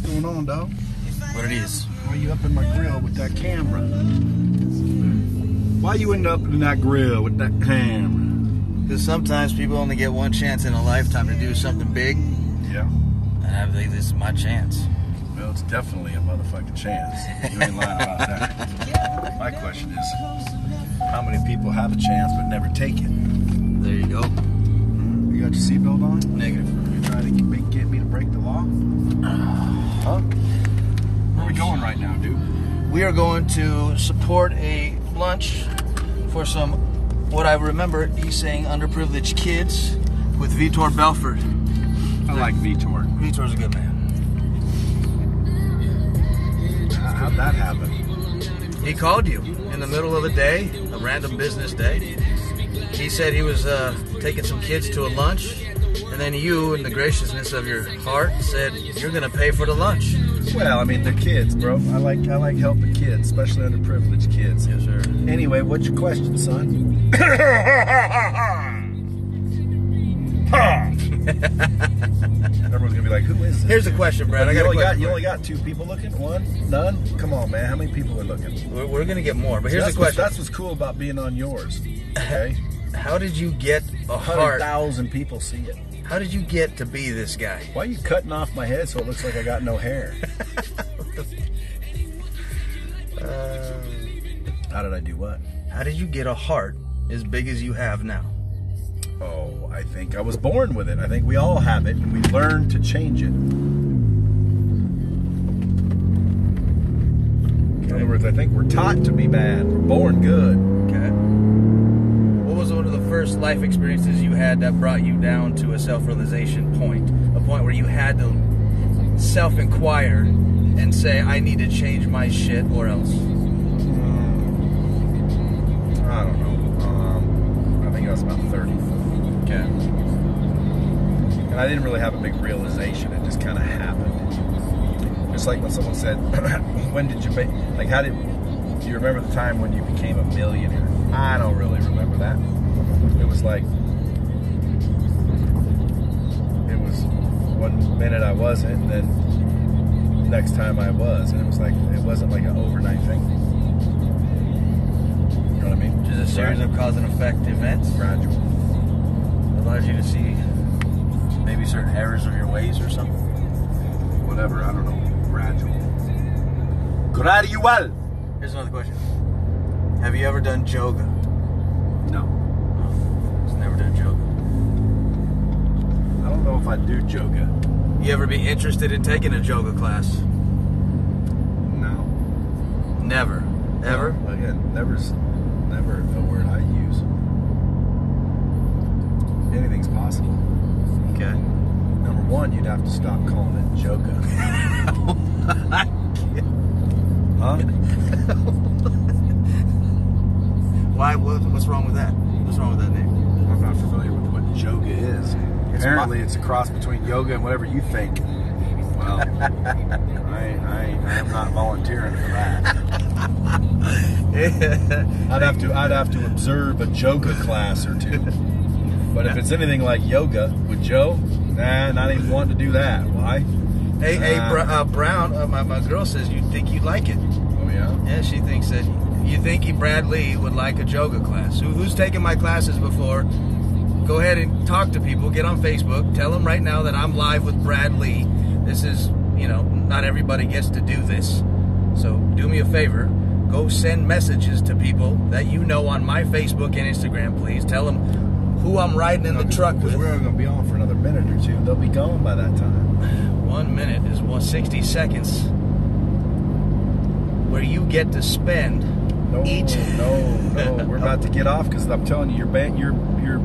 going on, dog? What it is? Why you up in my grill with that camera? Why you end up in that grill with that camera? Because sometimes people only get one chance in a lifetime to do something big. Yeah. And I believe this is my chance. Well, it's definitely a motherfucking chance. You ain't lying about that. My question is, how many people have a chance but never take it? There you go. You got your seatbelt on? Negative. You trying to get me to break the law? Huh? Where are we going right now, dude? We are going to support a lunch for some, what I remember he's saying, underprivileged kids with Vitor Belfort. I like Vitor. Vitor's a good man. How'd that happen? He called you in the middle of the day, a random business day. He said he was taking some kids to a lunch, and then you, in the graciousness of your heart, said you're going to pay for the lunch. Well, I mean, they're kids, bro. I like helping kids, especially underprivileged kids. Yes, sir. Anyway, what's your question, son? Everyone's gonna be like, "Who is this?" Here's the question, Brad. You only got two people looking. One, none. Come on, man. How many people are looking? We're going to get more, but here's the question. That's what's cool about being on yours. Okay. How did you get a heart? 100,000 people see it. How did you get to be this guy? Why are you cutting off my head so it looks like I got no hair? How did I do what? How did you get a heart as big as you have now? Oh, I think I was born with it. I think we all have it, and we learn to change it. In other words, I think we're taught to be bad. We're born good. Okay. What was one of the first life experiences you had that brought you down to a self-realization point? A point where you had to self-inquire and say, I need to change my shit or else? I don't know. I think I was about 30. Okay. And I didn't really have a big realization. It just kind of happened. Just like when someone said, when did you make, like, how did, do you remember the time when you became a millionaire? I don't really remember that. It was like, it was one minute I wasn't, and then next time I was. And it was like, it wasn't like an overnight thing. You know what I mean? Just a series of cause and effect events. Gradual. Allows you to see maybe certain errors of your ways or something. Whatever, I don't know. Gradual. Gradual. Here's another question. Have you ever done yoga? No. Just never done yoga. I don't know if I do yoga. You ever be interested in taking a yoga class? No. Never. Ever? No, again, never a word I use. Anything's possible. Okay. Number one, you'd have to stop calling it yoga. Huh? Why? What's wrong with that? What's wrong with that name? I'm not familiar with what yoga is. Apparently, it's a cross between yoga and whatever you think. Well, I'm not volunteering for that. I'd have to observe a yoga class or two. But if it's anything like yoga with Joe, nah, not even wanting to do that. Why? Hey, Brown, my girl says you think you'd like it. Oh yeah? Yeah, she thinks that you think Brad Lee would like a yoga class. Who's taken my classes before? Go ahead and talk to people. Get on Facebook. Tell them right now that I'm live with Brad Lee. This is, not everybody gets to do this. So do me a favor. Go send messages to people that you know on my Facebook and Instagram, please. Tell them who I'm riding in the truck with. We're going to be on for another minute or two. They'll be gone by that time. 1 minute is 60 seconds where you get to spend each. No. We're about to get off because I'm telling you, your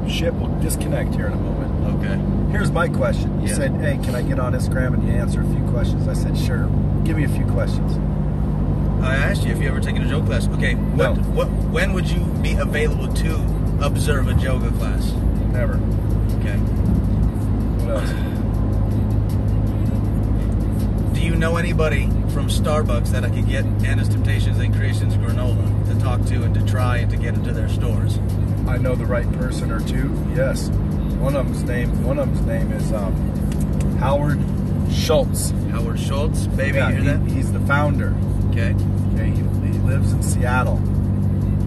ship will disconnect here in a moment. Okay. Here's my question. You said, hey, can I get on Instagram and you answer a few questions? I said, sure. Give me a few questions. I asked you if you ever taken a yoga class. Okay. No. When would you be available to observe a yoga class? Never. Okay. What else? Do you know anybody from Starbucks that I could get Anna's Temptations and Creations granola to talk to and to try and to get into their stores? I know the right person or two. Yes. One of them's name is Howard Schultz. Howard Schultz, baby, Yeah, you hear that? he's the founder. Okay. Okay, he lives in Seattle.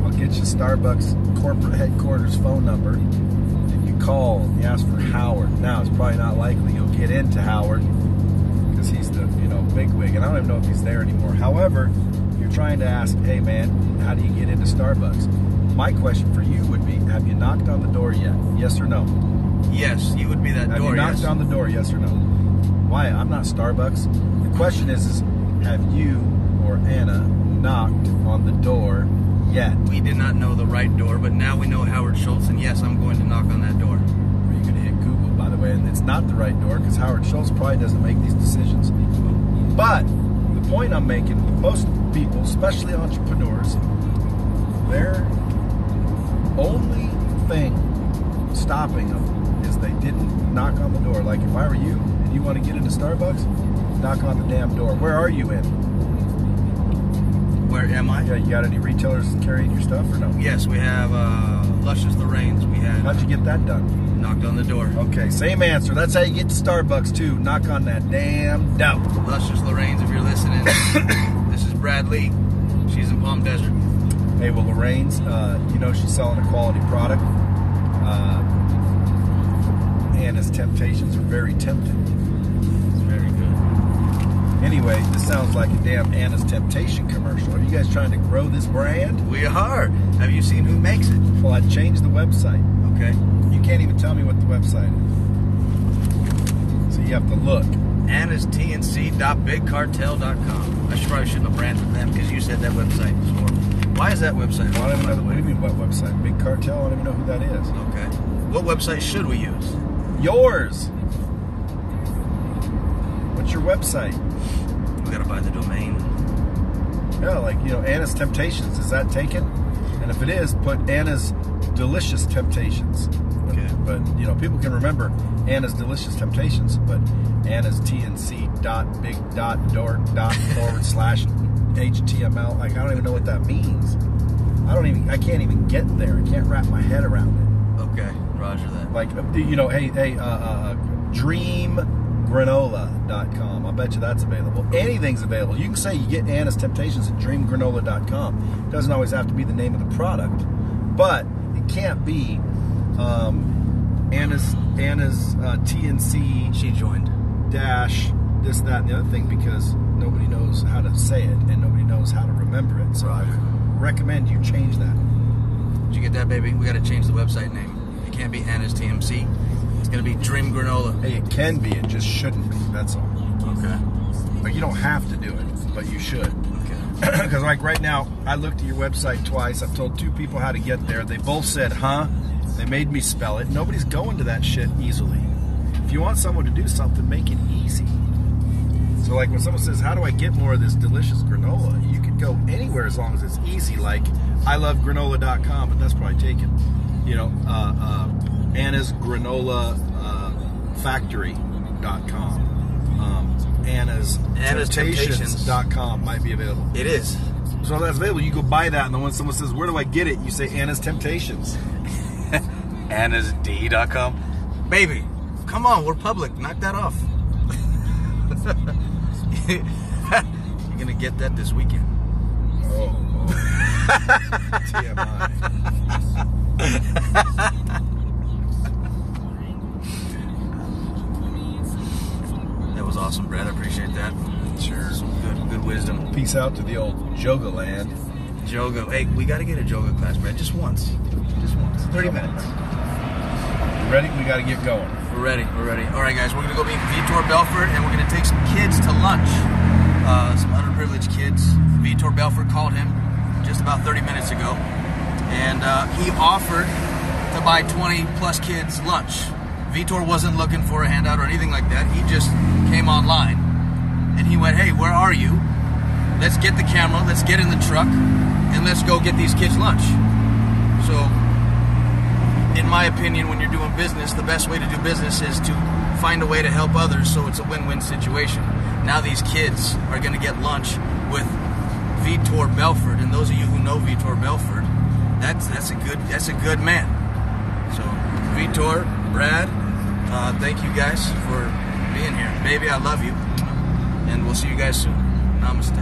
I'll get you Starbucks corporate headquarters phone number, and you call and you ask for Howard. Now, it's probably not likely you'll get into Howard because he's the bigwig, and I don't even know if he's there anymore. However, you're trying to ask, hey man, how do you get into Starbucks? My question for you would be, have you knocked on the door yet? Yes or no? Yes, you would be that Have door. you knocked Yes. on the door? Yes or no? Why? I'm not Starbucks. The question is have you or Anna knocked on the door yet? We did not know the right door, but now we know Howard Schultz, and yes, I'm going to knock on that door. Or you're going to hit Google, by the way, and it's not the right door because Howard Schultz probably doesn't make these decisions. But the point I'm making, most people, especially entrepreneurs, their only thing stopping them is they didn't knock on the door. Like if I were you and you want to get into Starbucks, knock on the damn door. Where are you in? Where am I? Yeah, you got any retailers carrying your stuff or no? Yes, we have Luscious Lorraine's. We had How'd you get that done? knocked on the door. Okay, same answer. That's how you get to Starbucks too. Knock on that damn door. Luscious Lorraine's, if you're listening, this is Brad Lee. She's in Palm Desert. Hey, well, Lorraine's, she's selling a quality product. Anna's Temptations are very tempting. It's very good. Anyway, this sounds like a damn Anna's Temptation commercial. Are you guys trying to grow this brand? We are. Have you seen who makes it? Well, I changed the website. Okay. You can't even tell me what the website is. So you have to look. AnnasTNC.BigCartel.com. I probably shouldn't have branded them because you said that website was horrible. Why is that website I don't even horrible, by know. the What do way? you mean, what website? Big Cartel? I don't even know who that is. Okay. What website should we use? Yours. What's your website? We gotta buy the domain. Yeah, like, Anna's Temptations. Is that taken? And if it is, put Anna's Delicious Temptations. Okay. But, people can remember Anna's Delicious Temptations, but Anna's TNC.big.dork./HTML. Like, I don't even know what that means. I can't even get there. I can't wrap my head around it. Okay, roger that. Like, dreamgranola.com. I bet you that's available. Anything's available. You can say you get Anna's Temptations at dreamgranola.com. It doesn't always have to be the name of the product, but it can't be Anna's TNC She joined. dash this, that, and the other thing because nobody knows how to say it and nobody knows how to remember it. So I recommend you change that. Did you get that, baby? We gotta change the website name. It can't be Anna's TMC. It's gonna be Dream Granola. Hey, it can be. It just shouldn't be. That's all. Okay. But you don't have to do it, but you should. Okay. Because like right now, I looked at your website twice. I've told 2 people how to get there. They both said, huh? They made me spell it. Nobody's going to that shit easily. If you want someone to do something, make it easy. So like when someone says, how do I get more of this delicious granola? You could go anywhere as long as it's easy. Like ilovegranola.com, but that's probably taken. Anna's Granola Factory.com. Anna's Temptations.com might be available. It is. So if that's available, you go buy that, and then when someone says, where do I get it? You say Anna's Temptations. AnnasD.com. Baby, come on, we're public. Knock that off. You're gonna get that this weekend. Oh. TMI. That was awesome, Brad. I appreciate that. Sure. Some good wisdom. Peace out to the old Joga land. Joga. Hey, we got to get a yoga class, Brad. Just once. 30 minutes. You ready? We got to get going. We're ready. All right, guys. We're going to go meet Vitor Belfort, and we're going to take some kids to lunch. Some underprivileged kids. Vitor Belfort called him just about 30 minutes ago, and he offered to buy 20 plus kids lunch. Vitor wasn't looking for a handout or anything like that. He just came online, and he went, hey, where are you? Let's get the camera, let's get in the truck, and let's go get these kids lunch. So, in my opinion, when you're doing business, the best way to do business is to find a way to help others so it's a win-win situation. Now these kids are going to get lunch with Vitor Belfort, and those of you who know Vitor Belfort, that's a good man. So, Vitor, Brad, thank you guys for being here. Baby, I love you. And we'll see you guys soon. Namaste.